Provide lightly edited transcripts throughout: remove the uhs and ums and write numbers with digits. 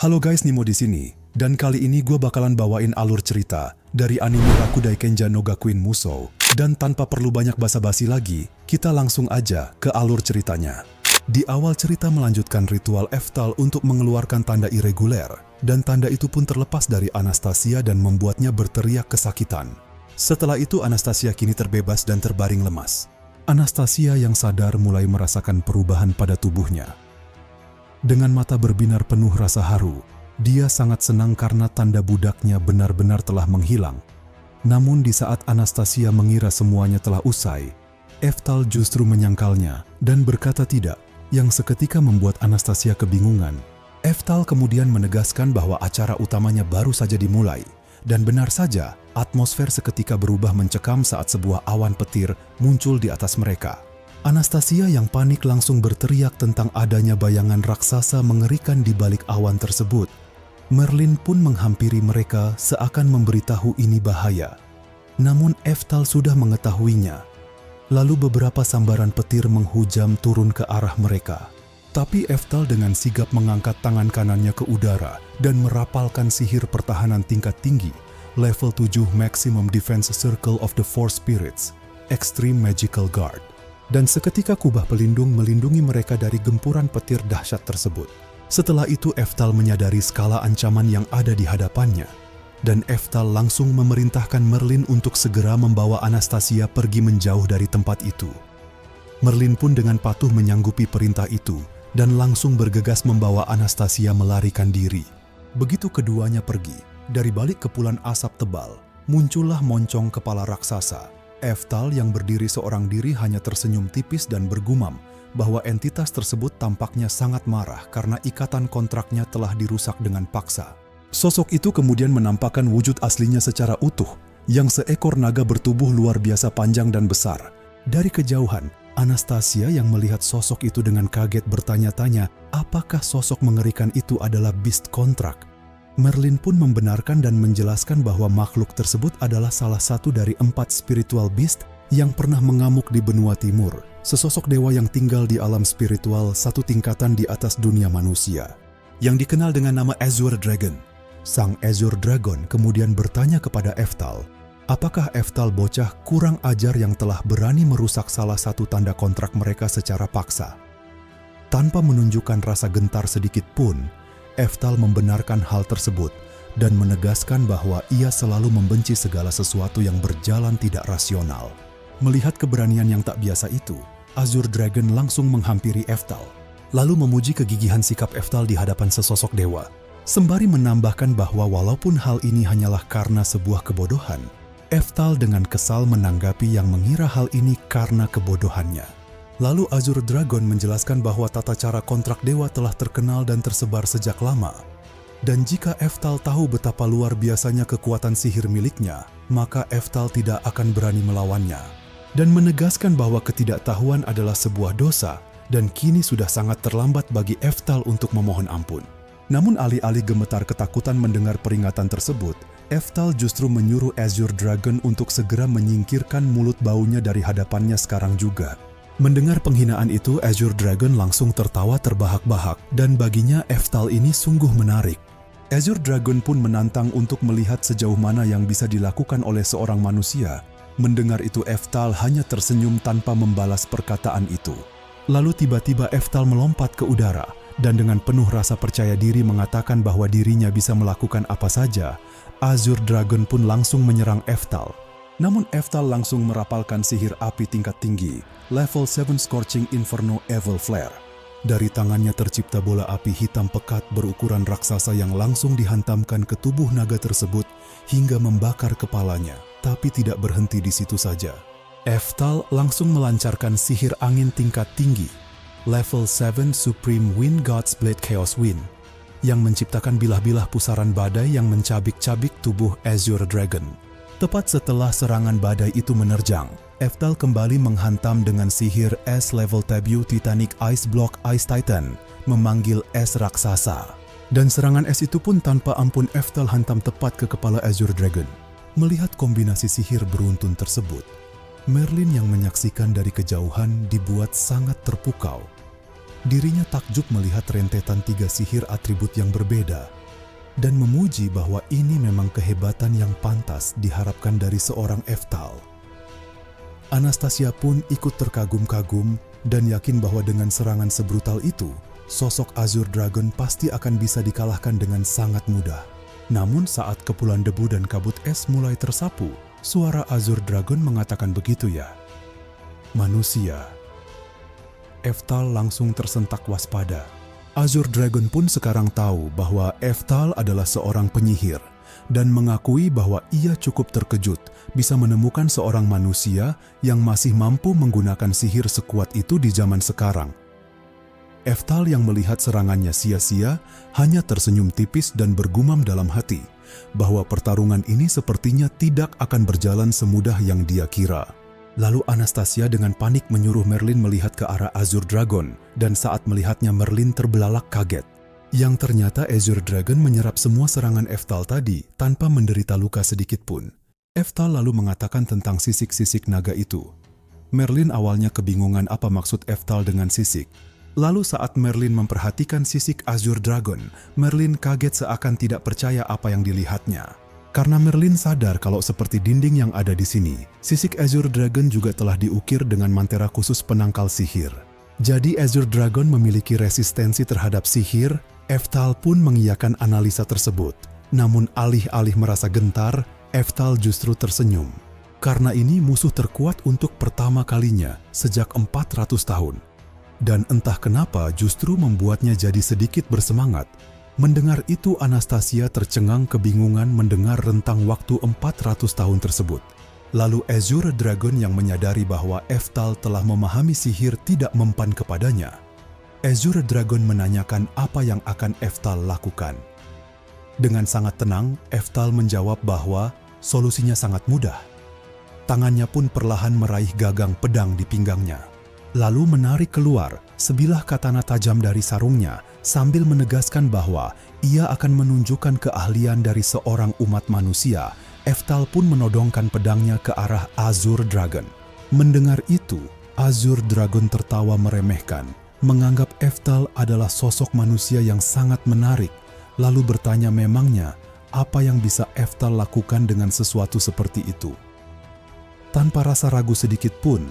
Halo guys, Nimo di sini. Dan kali ini gue bakalan bawain alur cerita dari anime Rakudai Kenja no Gakuin Musou. Dan tanpa perlu banyak basa-basi lagi, kita langsung aja ke alur ceritanya. Di awal cerita melanjutkan ritual Eftal untuk mengeluarkan tanda irreguler. Dan tanda itu pun terlepas dari Anastasia dan membuatnya berteriak kesakitan. Setelah itu Anastasia kini terbebas dan terbaring lemas. Anastasia yang sadar mulai merasakan perubahan pada tubuhnya. Dengan mata berbinar penuh rasa haru, dia sangat senang karena tanda budaknya benar-benar telah menghilang. Namun di saat Anastasia mengira semuanya telah usai, Eftal justru menyangkalnya dan berkata tidak, yang seketika membuat Anastasia kebingungan. Eftal kemudian menegaskan bahwa acara utamanya baru saja dimulai, dan benar saja atmosfer seketika berubah mencekam saat sebuah awan petir muncul di atas mereka. Anastasia yang panik langsung berteriak tentang adanya bayangan raksasa mengerikan di balik awan tersebut. Merlin pun menghampiri mereka seakan memberitahu ini bahaya. Namun Eftal sudah mengetahuinya. Lalu beberapa sambaran petir menghujam turun ke arah mereka. Tapi Eftal dengan sigap mengangkat tangan kanannya ke udara dan merapalkan sihir pertahanan tingkat tinggi, level 7 Maximum Defense Circle of the Four Spirits, Extreme Magical Guard. Dan seketika kubah pelindung melindungi mereka dari gempuran petir dahsyat tersebut. Setelah itu Eftal menyadari skala ancaman yang ada di hadapannya. Dan Eftal langsung memerintahkan Merlin untuk segera membawa Anastasia pergi menjauh dari tempat itu. Merlin pun dengan patuh menyanggupi perintah itu dan langsung bergegas membawa Anastasia melarikan diri. Begitu keduanya pergi, dari balik kepulan asap tebal, muncullah moncong kepala raksasa. Eftal yang berdiri seorang diri hanya tersenyum tipis dan bergumam bahwa entitas tersebut tampaknya sangat marah karena ikatan kontraknya telah dirusak dengan paksa. Sosok itu kemudian menampakkan wujud aslinya secara utuh, yang seekor naga bertubuh luar biasa panjang dan besar. Dari kejauhan, Anastasia yang melihat sosok itu dengan kaget bertanya-tanya apakah sosok mengerikan itu adalah Beast Kontrak. Merlin pun membenarkan dan menjelaskan bahwa makhluk tersebut adalah salah satu dari 4 spiritual beast yang pernah mengamuk di benua timur, sesosok dewa yang tinggal di alam spiritual satu tingkatan di atas dunia manusia, yang dikenal dengan nama Azure Dragon. Sang Azure Dragon kemudian bertanya kepada Eftal, apakah Eftal bocah kurang ajar yang telah berani merusak salah satu tanda kontrak mereka secara paksa. Tanpa menunjukkan rasa gentar sedikit pun, Eftal membenarkan hal tersebut dan menegaskan bahwa ia selalu membenci segala sesuatu yang berjalan tidak rasional. Melihat keberanian yang tak biasa itu, Azure Dragon langsung menghampiri Eftal, lalu memuji kegigihan sikap Eftal di hadapan sesosok dewa, sembari menambahkan bahwa walaupun hal ini hanyalah karena sebuah kebodohan, Eftal dengan kesal menanggapi yang mengira hal ini karena kebodohannya. Lalu Azure Dragon menjelaskan bahwa tata cara kontrak dewa telah terkenal dan tersebar sejak lama. Dan jika Eftal tahu betapa luar biasanya kekuatan sihir miliknya, maka Eftal tidak akan berani melawannya. Dan menegaskan bahwa ketidaktahuan adalah sebuah dosa, dan kini sudah sangat terlambat bagi Eftal untuk memohon ampun. Namun alih-alih gemetar ketakutan mendengar peringatan tersebut, Eftal justru menyuruh Azure Dragon untuk segera menyingkirkan mulut baunya dari hadapannya sekarang juga. Mendengar penghinaan itu, Azure Dragon langsung tertawa terbahak-bahak dan baginya Eftal ini sungguh menarik. Azure Dragon pun menantang untuk melihat sejauh mana yang bisa dilakukan oleh seorang manusia. Mendengar itu Eftal hanya tersenyum tanpa membalas perkataan itu. Lalu tiba-tiba Eftal melompat ke udara dan dengan penuh rasa percaya diri mengatakan bahwa dirinya bisa melakukan apa saja. Azure Dragon pun langsung menyerang Eftal. Namun Eftal langsung merapalkan sihir api tingkat tinggi, level 7 Scorching Inferno Evil Flare. Dari tangannya tercipta bola api hitam pekat berukuran raksasa yang langsung dihantamkan ke tubuh naga tersebut hingga membakar kepalanya, tapi tidak berhenti di situ saja. Eftal langsung melancarkan sihir angin tingkat tinggi, level 7 Supreme Wind God's Blade Chaos Wind, yang menciptakan bilah-bilah pusaran badai yang mencabik-cabik tubuh Azure Dragon. Tepat setelah serangan badai itu menerjang, Eftal kembali menghantam dengan sihir es level Tabu Titanic Ice Block Ice Titan, memanggil es raksasa. Dan serangan es itu pun tanpa ampun Eftal hantam tepat ke kepala Azure Dragon. Melihat kombinasi sihir beruntun tersebut, Merlin yang menyaksikan dari kejauhan dibuat sangat terpukau. Dirinya takjub melihat rentetan 3 sihir atribut yang berbeda dan memuji bahwa ini memang kehebatan yang pantas diharapkan dari seorang Eftal. Anastasia pun ikut terkagum-kagum dan yakin bahwa dengan serangan sebrutal itu, sosok Azure Dragon pasti akan bisa dikalahkan dengan sangat mudah. Namun saat kepulan debu dan kabut es mulai tersapu, suara Azure Dragon mengatakan begitu ya. Manusia. Eftal langsung tersentak waspada. Azure Dragon pun sekarang tahu bahwa Eftal adalah seorang penyihir dan mengakui bahwa ia cukup terkejut bisa menemukan seorang manusia yang masih mampu menggunakan sihir sekuat itu di zaman sekarang. Eftal yang melihat serangannya sia-sia hanya tersenyum tipis dan bergumam dalam hati bahwa pertarungan ini sepertinya tidak akan berjalan semudah yang dia kira. Lalu Anastasia dengan panik menyuruh Merlin melihat ke arah Azure Dragon, dan saat melihatnya Merlin terbelalak kaget. Yang ternyata Azure Dragon menyerap semua serangan Eftal tadi tanpa menderita luka sedikit pun. Eftal lalu mengatakan tentang sisik-sisik naga itu. Merlin awalnya kebingungan apa maksud Eftal dengan sisik. Lalu saat Merlin memperhatikan sisik Azure Dragon, Merlin kaget seakan tidak percaya apa yang dilihatnya. Karena Merlin sadar kalau seperti dinding yang ada di sini, sisik Azure Dragon juga telah diukir dengan mantera khusus penangkal sihir. Jadi Azure Dragon memiliki resistensi terhadap sihir. Eftal pun mengiyakan analisa tersebut. Namun alih-alih merasa gentar, Eftal justru tersenyum. Karena ini musuh terkuat untuk pertama kalinya sejak 400 tahun. Dan entah kenapa justru membuatnya jadi sedikit bersemangat. Mendengar itu Anastasia tercengang kebingungan mendengar rentang waktu 400 tahun tersebut. Lalu Azure Dragon yang menyadari bahwa Eftal telah memahami sihir tidak mempan kepadanya. Azure Dragon menanyakan apa yang akan Eftal lakukan. Dengan sangat tenang, Eftal menjawab bahwa solusinya sangat mudah. Tangannya pun perlahan meraih gagang pedang di pinggangnya. Lalu menarik keluar sebilah katana tajam dari sarungnya sambil menegaskan bahwa ia akan menunjukkan keahlian dari seorang umat manusia. Eftal pun menodongkan pedangnya ke arah Azure Dragon. Mendengar itu, Azure Dragon tertawa meremehkan, menganggap Eftal adalah sosok manusia yang sangat menarik, lalu bertanya memangnya apa yang bisa Eftal lakukan dengan sesuatu seperti itu. Tanpa rasa ragu sedikit pun,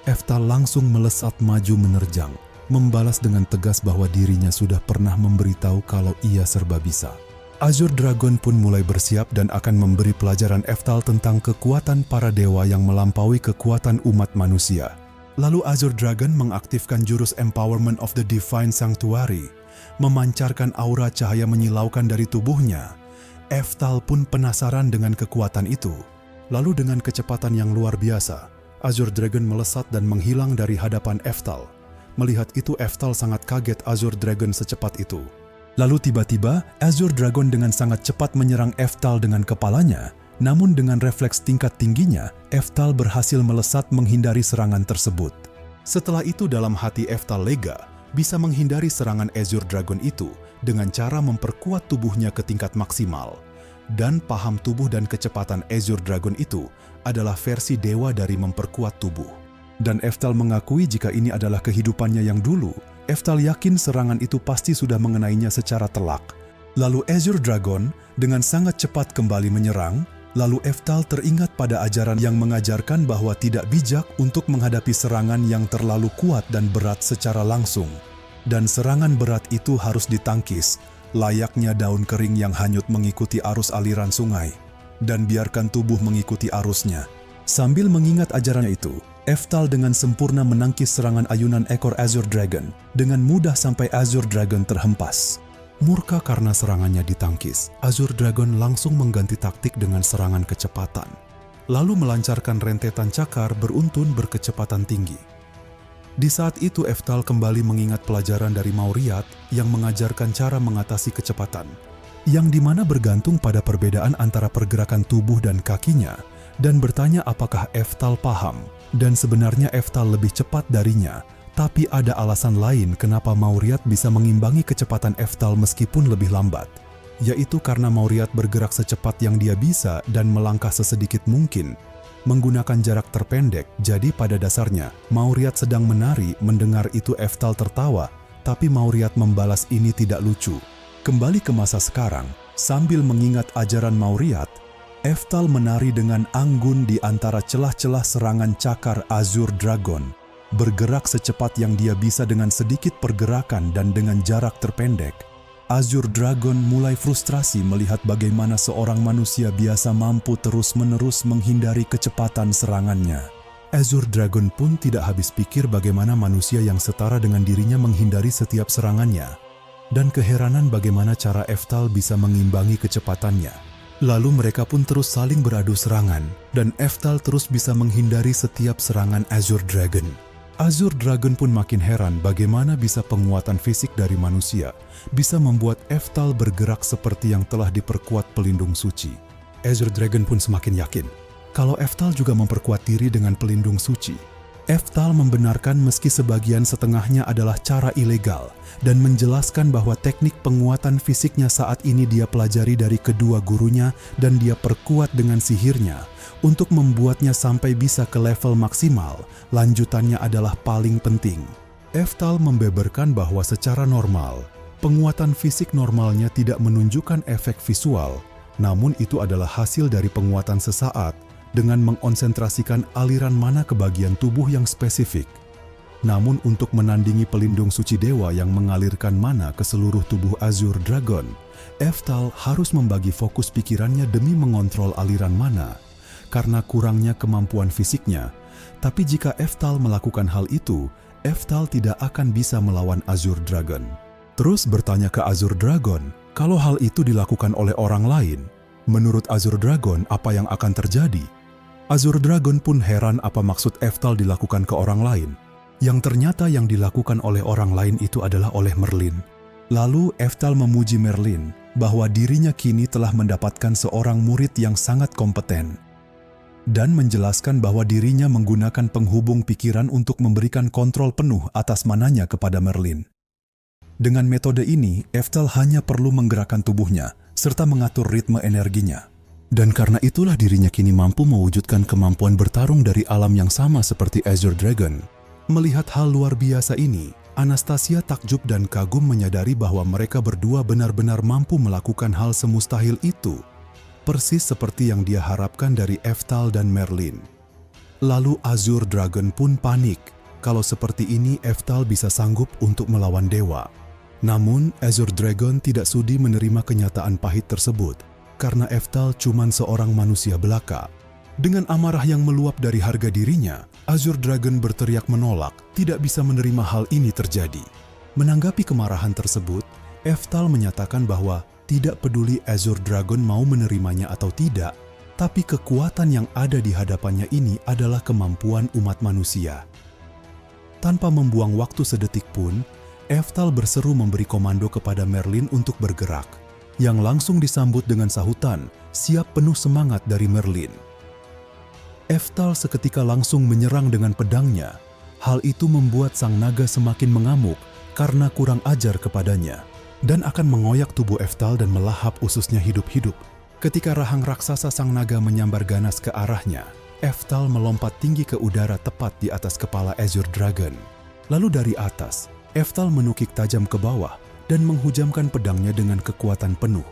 Eftal langsung melesat maju menerjang, membalas dengan tegas bahwa dirinya sudah pernah memberitahu kalau ia serba bisa. Azure Dragon pun mulai bersiap dan akan memberi pelajaran Eftal tentang kekuatan para dewa yang melampaui kekuatan umat manusia. Lalu Azure Dragon mengaktifkan jurus Empowerment of the Divine Sanctuary, memancarkan aura cahaya menyilaukan dari tubuhnya. Eftal pun penasaran dengan kekuatan itu. Lalu dengan kecepatan yang luar biasa, Azure Dragon melesat dan menghilang dari hadapan Eftal. Melihat itu Eftal sangat kaget Azure Dragon secepat itu. Lalu tiba-tiba Azure Dragon dengan sangat cepat menyerang Eftal dengan kepalanya. Namun dengan refleks tingkat tingginya, Eftal berhasil melesat menghindari serangan tersebut. Setelah itu dalam hati Eftal lega, bisa menghindari serangan Azure Dragon itu dengan cara memperkuat tubuhnya ke tingkat maksimal. Dan paham tubuh dan kecepatan Azure Dragon itu adalah versi dewa dari memperkuat tubuh. Dan Eftal mengakui jika ini adalah kehidupannya yang dulu. Eftal yakin serangan itu pasti sudah mengenainya secara telak. Lalu Azure Dragon dengan sangat cepat kembali menyerang. Lalu Eftal teringat pada ajaran yang mengajarkan bahwa tidak bijak untuk menghadapi serangan yang terlalu kuat dan berat secara langsung. Dan serangan berat itu harus ditangkis, layaknya daun kering yang hanyut mengikuti arus aliran sungai. Dan biarkan tubuh mengikuti arusnya. Sambil mengingat ajarannya itu, Eftal dengan sempurna menangkis serangan ayunan ekor Azure Dragon dengan mudah sampai Azure Dragon terhempas. Murka karena serangannya ditangkis, Azure Dragon langsung mengganti taktik dengan serangan kecepatan. Lalu melancarkan rentetan cakar beruntun berkecepatan tinggi. Di saat itu Eftal kembali mengingat pelajaran dari Mauriat yang mengajarkan cara mengatasi kecepatan, yang dimana bergantung pada perbedaan antara pergerakan tubuh dan kakinya, dan bertanya apakah Eftal paham, dan sebenarnya Eftal lebih cepat darinya, tapi ada alasan lain kenapa Mauriat bisa mengimbangi kecepatan Eftal meskipun lebih lambat, yaitu karena Mauriat bergerak secepat yang dia bisa dan melangkah sesedikit mungkin, menggunakan jarak terpendek. Jadi pada dasarnya, Mauriat sedang menari. Mendengar itu Eftal tertawa, Tapi Mauriat membalas ini tidak lucu. Kembali ke masa sekarang, sambil mengingat ajaran Mauriat, Eftal menari dengan anggun di antara celah-celah serangan cakar Azure Dragon, bergerak secepat yang dia bisa dengan sedikit pergerakan dan dengan jarak terpendek. Azure Dragon mulai frustrasi melihat bagaimana seorang manusia biasa mampu terus-menerus menghindari kecepatan serangannya. Azure Dragon pun tidak habis pikir bagaimana manusia yang setara dengan dirinya menghindari setiap serangannya, dan keheranan bagaimana cara Eftal bisa mengimbangi kecepatannya. Lalu mereka pun terus saling beradu serangan, dan Eftal terus bisa menghindari setiap serangan Azure Dragon. Azure Dragon pun makin heran bagaimana bisa penguatan fisik dari manusia bisa membuat Eftal bergerak seperti yang telah diperkuat pelindung suci. Azure Dragon pun semakin yakin kalau Eftal juga memperkuat diri dengan pelindung suci. Eftal membenarkan meski sebagian setengahnya adalah cara ilegal dan menjelaskan bahwa teknik penguatan fisiknya saat ini dia pelajari dari kedua gurunya dan dia perkuat dengan sihirnya untuk membuatnya sampai bisa ke level maksimal. Lanjutannya adalah paling penting. Eftal membeberkan bahwa secara normal, penguatan fisik normalnya tidak menunjukkan efek visual, namun itu adalah hasil dari penguatan sesaat dengan mengonsentrasikan aliran mana ke bagian tubuh yang spesifik. Namun untuk menandingi pelindung suci dewa yang mengalirkan mana ke seluruh tubuh Azure Dragon, Eftal harus membagi fokus pikirannya demi mengontrol aliran mana, karena kurangnya kemampuan fisiknya. Tapi jika Eftal melakukan hal itu, Eftal tidak akan bisa melawan Azure Dragon. Terus bertanya ke Azure Dragon, kalau hal itu dilakukan oleh orang lain, menurut Azure Dragon apa yang akan terjadi? Azure Dragon pun heran apa maksud Eftal dilakukan ke orang lain, yang ternyata yang dilakukan oleh orang lain itu adalah oleh Merlin. Lalu Eftal memuji Merlin bahwa dirinya kini telah mendapatkan seorang murid yang sangat kompeten, dan menjelaskan bahwa dirinya menggunakan penghubung pikiran untuk memberikan kontrol penuh atas mananya kepada Merlin. Dengan metode ini, Eftal hanya perlu menggerakkan tubuhnya serta mengatur ritme energinya. Dan karena itulah dirinya kini mampu mewujudkan kemampuan bertarung dari alam yang sama seperti Azure Dragon. Melihat hal luar biasa ini, Anastasia takjub dan kagum menyadari bahwa mereka berdua benar-benar mampu melakukan hal semustahil itu, persis seperti yang dia harapkan dari Eftal dan Merlin. Lalu Azure Dragon pun panik kalau seperti ini Eftal bisa sanggup untuk melawan dewa. Namun Azure Dragon tidak sudi menerima kenyataan pahit tersebut, karena Eftal cuman seorang manusia belaka. Dengan amarah yang meluap dari harga dirinya, Azure Dragon berteriak menolak, tidak bisa menerima hal ini terjadi. Menanggapi kemarahan tersebut, Eftal menyatakan bahwa tidak peduli Azure Dragon mau menerimanya atau tidak, tapi kekuatan yang ada di hadapannya ini adalah kemampuan umat manusia. Tanpa membuang waktu sedetik pun, Eftal berseru memberi komando kepada Merlin untuk bergerak, yang langsung disambut dengan sahutan, siap penuh semangat dari Merlin. Eftal seketika langsung menyerang dengan pedangnya. Hal itu membuat sang naga semakin mengamuk karena kurang ajar kepadanya, dan akan mengoyak tubuh Eftal dan melahap ususnya hidup-hidup. Ketika rahang raksasa sang naga menyambar ganas ke arahnya, Eftal melompat tinggi ke udara tepat di atas kepala Azure Dragon. Lalu dari atas, Eftal menukik tajam ke bawah dan menghujamkan pedangnya dengan kekuatan penuh,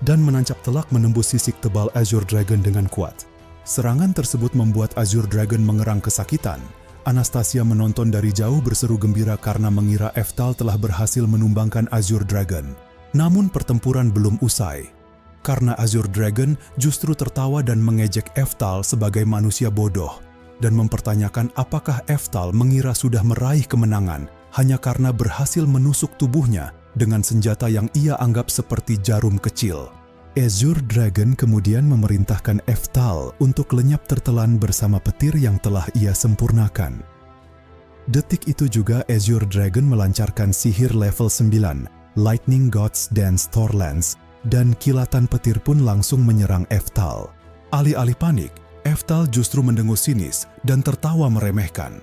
dan menancap telak menembus sisik tebal Azure Dragon dengan kuat. Serangan tersebut membuat Azure Dragon mengerang kesakitan. Anastasia menonton dari jauh berseru gembira karena mengira Eftal telah berhasil menumbangkan Azure Dragon. Namun pertempuran belum usai, karena Azure Dragon justru tertawa dan mengejek Eftal sebagai manusia bodoh, dan mempertanyakan apakah Eftal mengira sudah meraih kemenangan hanya karena berhasil menusuk tubuhnya dengan senjata yang ia anggap seperti jarum kecil. Azure Dragon kemudian memerintahkan Eftal untuk lenyap tertelan bersama petir yang telah ia sempurnakan. Detik itu juga Azure Dragon melancarkan sihir level 9, Lightning God's Dance Thorlands, dan kilatan petir pun langsung menyerang Eftal. Alih-alih panik, Eftal justru mendengus sinis dan tertawa meremehkan.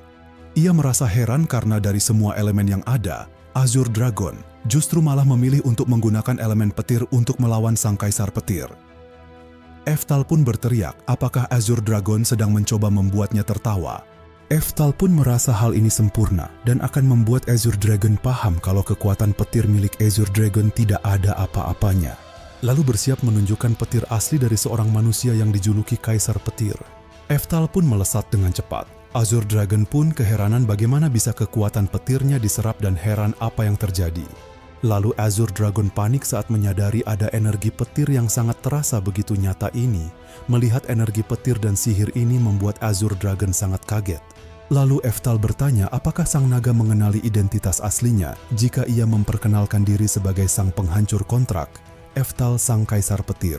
Ia merasa heran karena dari semua elemen yang ada, Azure Dragon justru malah memilih untuk menggunakan elemen petir untuk melawan sang kaisar petir. Eftal pun berteriak apakah Azure Dragon sedang mencoba membuatnya tertawa. Eftal pun merasa hal ini sempurna dan akan membuat Azure Dragon paham kalau kekuatan petir milik Azure Dragon tidak ada apa-apanya. Lalu bersiap menunjukkan petir asli dari seorang manusia yang dijuluki Kaisar Petir. Eftal pun melesat dengan cepat. Azure Dragon pun keheranan bagaimana bisa kekuatan petirnya diserap dan heran apa yang terjadi. Lalu Azure Dragon panik saat menyadari ada energi petir yang sangat terasa begitu nyata ini. Melihat energi petir dan sihir ini membuat Azure Dragon sangat kaget. Lalu Eftal bertanya apakah sang naga mengenali identitas aslinya jika ia memperkenalkan diri sebagai sang penghancur kontrak, Eftal sang Kaisar Petir.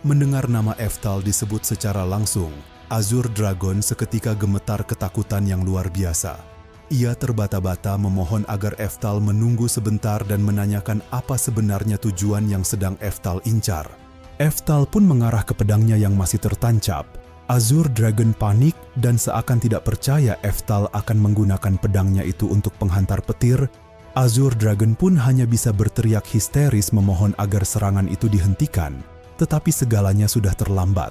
Mendengar nama Eftal disebut secara langsung, Azure Dragon seketika gemetar ketakutan yang luar biasa. Ia terbata-bata memohon agar Eftal menunggu sebentar dan menanyakan apa sebenarnya tujuan yang sedang Eftal incar. Eftal pun mengarah ke pedangnya yang masih tertancap. Azure Dragon panik dan seakan tidak percaya Eftal akan menggunakan pedangnya itu untuk penghantar petir. Azure Dragon pun hanya bisa berteriak histeris memohon agar serangan itu dihentikan, tetapi segalanya sudah terlambat.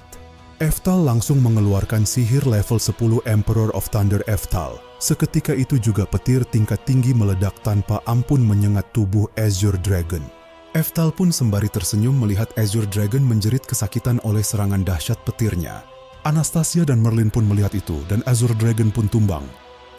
Eftal langsung mengeluarkan sihir level 10 Emperor of Thunder Eftal. Seketika itu juga petir tingkat tinggi meledak tanpa ampun menyengat tubuh Azure Dragon. Eftal pun sembari tersenyum melihat Azure Dragon menjerit kesakitan oleh serangan dahsyat petirnya. Anastasia dan Merlin pun melihat itu dan Azure Dragon pun tumbang.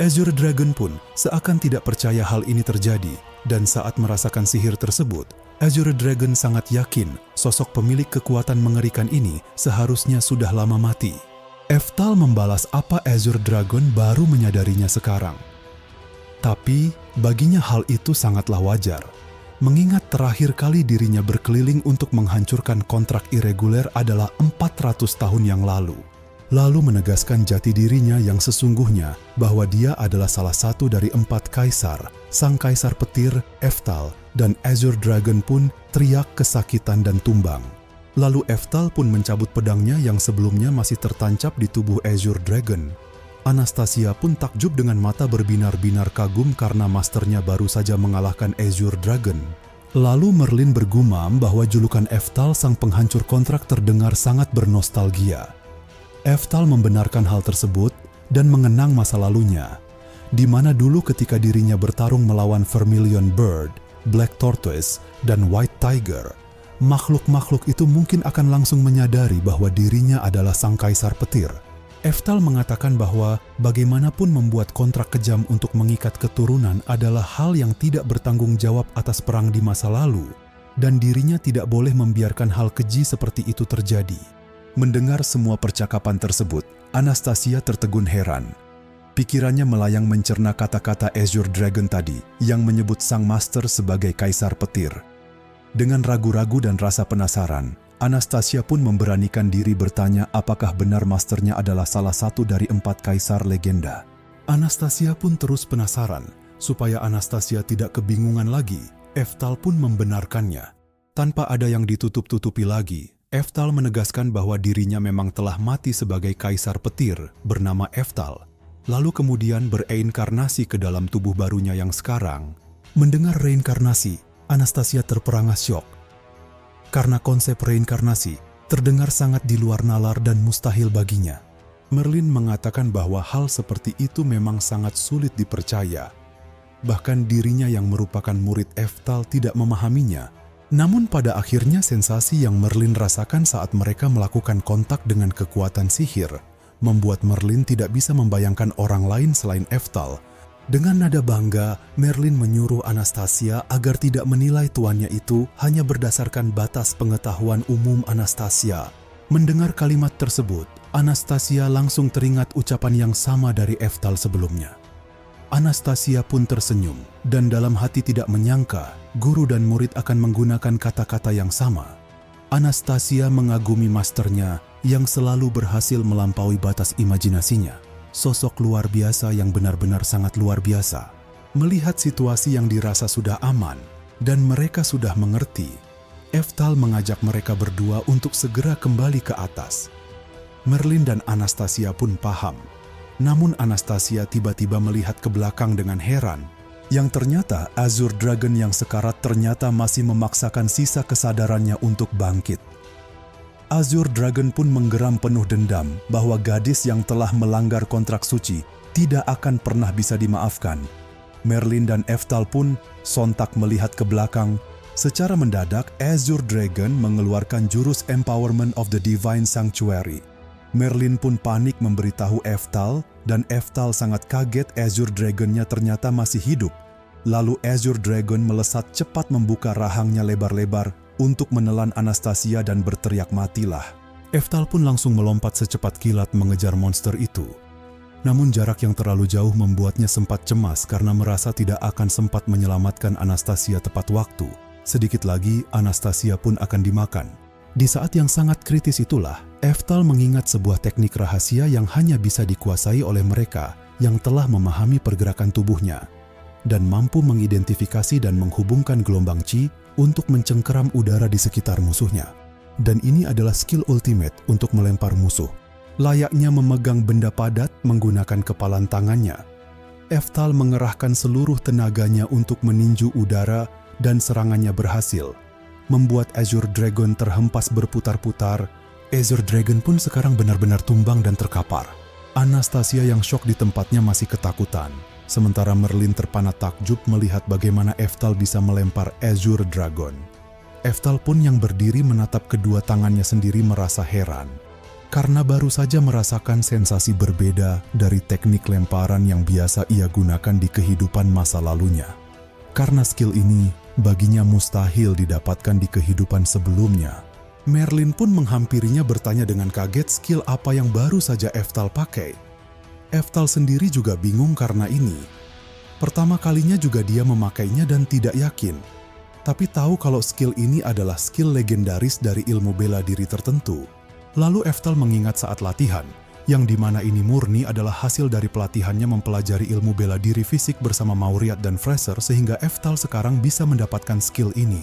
Azure Dragon pun seakan tidak percaya hal ini terjadi dan saat merasakan sihir tersebut, Azure Dragon sangat yakin sosok pemilik kekuatan mengerikan ini seharusnya sudah lama mati. Eftal membalas apa Azure Dragon baru menyadarinya sekarang. Tapi baginya hal itu sangatlah wajar. Mengingat terakhir kali dirinya berkeliling untuk menghancurkan kontrak irreguler adalah 400 tahun yang lalu. Lalu menegaskan jati dirinya yang sesungguhnya bahwa dia adalah salah satu dari 4 kaisar. Sang Kaisar Petir, Eftal, dan Azure Dragon pun teriak kesakitan dan tumbang. Lalu Eftal pun mencabut pedangnya yang sebelumnya masih tertancap di tubuh Azure Dragon. Anastasia pun takjub dengan mata berbinar-binar kagum karena masternya baru saja mengalahkan Azure Dragon. Lalu Merlin bergumam bahwa julukan Eftal sang penghancur kontrak terdengar sangat bernostalgia. Eftal membenarkan hal tersebut dan mengenang masa lalunya, di mana dulu ketika dirinya bertarung melawan Vermilion Bird, Black Tortoise, dan White Tiger, makhluk-makhluk itu mungkin akan langsung menyadari bahwa dirinya adalah sang Kaisar Petir. Eftal mengatakan bahwa bagaimanapun membuat kontrak kejam untuk mengikat keturunan adalah hal yang tidak bertanggung jawab atas perang di masa lalu, dan dirinya tidak boleh membiarkan hal keji seperti itu terjadi. Mendengar semua percakapan tersebut, Anastasia tertegun heran. Pikirannya melayang mencerna kata-kata Azure Dragon tadi yang menyebut sang master sebagai Kaisar Petir. Dengan ragu-ragu dan rasa penasaran, Anastasia pun memberanikan diri bertanya apakah benar masternya adalah salah satu dari 4 kaisar legenda. Anastasia pun terus penasaran. Supaya Anastasia tidak kebingungan lagi, Eftal pun membenarkannya. Tanpa ada yang ditutup-tutupi lagi, Eftal menegaskan bahwa dirinya memang telah mati sebagai Kaisar Petir bernama Eftal, lalu kemudian bereinkarnasi ke dalam tubuh barunya yang sekarang. Mendengar reinkarnasi, Anastasia terperangah syok. Karena konsep reinkarnasi terdengar sangat di luar nalar dan mustahil baginya. Merlin mengatakan bahwa hal seperti itu memang sangat sulit dipercaya. Bahkan dirinya yang merupakan murid Eftal tidak memahaminya. Namun pada akhirnya sensasi yang Merlin rasakan saat mereka melakukan kontak dengan kekuatan sihir membuat Merlin tidak bisa membayangkan orang lain selain Eftal. Dengan nada bangga, Merlin menyuruh Anastasia agar tidak menilai tuannya itu hanya berdasarkan batas pengetahuan umum Anastasia. Mendengar kalimat tersebut, Anastasia langsung teringat ucapan yang sama dari Eftal sebelumnya. Anastasia pun tersenyum dan dalam hati tidak menyangka guru dan murid akan menggunakan kata-kata yang sama. Anastasia mengagumi masternya yang selalu berhasil melampaui batas imajinasinya. Sosok luar biasa yang benar-benar sangat luar biasa. Melihat situasi yang dirasa sudah aman dan mereka sudah mengerti, Eftal mengajak mereka berdua untuk segera kembali ke atas. Merlin dan Anastasia pun paham. Namun Anastasia tiba-tiba melihat ke belakang dengan heran, yang ternyata Azure Dragon yang sekarat ternyata masih memaksakan sisa kesadarannya untuk bangkit. Azure Dragon pun menggeram penuh dendam bahwa gadis yang telah melanggar kontrak suci tidak akan pernah bisa dimaafkan. Merlin dan Eftal pun sontak melihat ke belakang. Secara mendadak, Azure Dragon mengeluarkan jurus Empowerment of the Divine Sanctuary. Merlin pun panik memberitahu Eftal, dan Eftal sangat kaget Azure Dragon-nya ternyata masih hidup. Lalu Azure Dragon melesat cepat membuka rahangnya lebar-lebar untuk menelan Anastasia dan berteriak matilah. Eftal pun langsung melompat secepat kilat mengejar monster itu. Namun jarak yang terlalu jauh membuatnya sempat cemas karena merasa tidak akan sempat menyelamatkan Anastasia tepat waktu. Sedikit lagi, Anastasia pun akan dimakan. Di saat yang sangat kritis itulah, Eftal mengingat sebuah teknik rahasia yang hanya bisa dikuasai oleh mereka yang telah memahami pergerakan tubuhnya dan mampu mengidentifikasi dan menghubungkan gelombang Qi untuk mencengkeram udara di sekitar musuhnya. Dan ini adalah skill ultimate untuk melempar musuh. Layaknya memegang benda padat menggunakan kepalan tangannya. Eftal mengerahkan seluruh tenaganya untuk meninju udara dan serangannya berhasil, membuat Azure Dragon terhempas berputar-putar. Azure Dragon pun sekarang benar-benar tumbang dan terkapar. Anastasia yang syok di tempatnya masih ketakutan, sementara Merlin terpana takjub melihat bagaimana Eftal bisa melempar Azure Dragon. Eftal pun yang berdiri menatap kedua tangannya sendiri merasa heran, karena baru saja merasakan sensasi berbeda dari teknik lemparan yang biasa ia gunakan di kehidupan masa lalunya. Karena skill ini baginya mustahil didapatkan di kehidupan sebelumnya. Merlin pun menghampirinya bertanya dengan kaget skill apa yang baru saja Eftal pakai. Eftal sendiri juga bingung karena ini. Pertama kalinya juga dia memakainya dan tidak yakin. Tapi tahu kalau skill ini adalah skill legendaris dari ilmu bela diri tertentu. Lalu Eftal mengingat saat latihan, yang dimana ini murni adalah hasil dari pelatihannya mempelajari ilmu bela diri fisik bersama Mauriat dan Fraser sehingga Eftal sekarang bisa mendapatkan skill ini.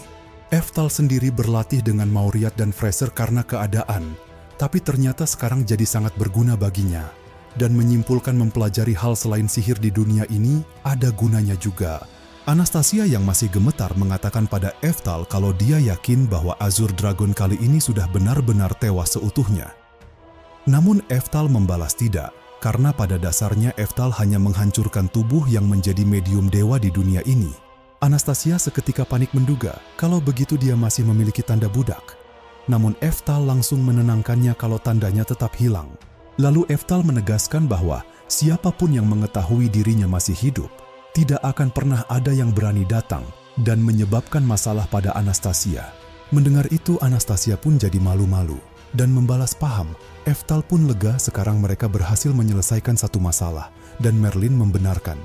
Eftal sendiri berlatih dengan Mauriat dan Fraser karena keadaan, tapi ternyata sekarang jadi sangat berguna baginya. Dan menyimpulkan mempelajari hal selain sihir di dunia ini ada gunanya juga. Anastasia yang masih gemetar mengatakan pada Eftal kalau dia yakin bahwa Azure Dragon kali ini sudah benar-benar tewas seutuhnya. Namun Eftal membalas tidak, karena pada dasarnya Eftal hanya menghancurkan tubuh yang menjadi medium dewa di dunia ini. Anastasia seketika panik menduga kalau begitu dia masih memiliki tanda budak. Namun Eftal langsung menenangkannya kalau tandanya tetap hilang. Lalu Eftal menegaskan bahwa siapapun yang mengetahui dirinya masih hidup, tidak akan pernah ada yang berani datang dan menyebabkan masalah pada Anastasia. Mendengar itu Anastasia pun jadi malu-malu dan membalas paham. Eftal pun lega sekarang mereka berhasil menyelesaikan satu masalah dan Merlin membenarkan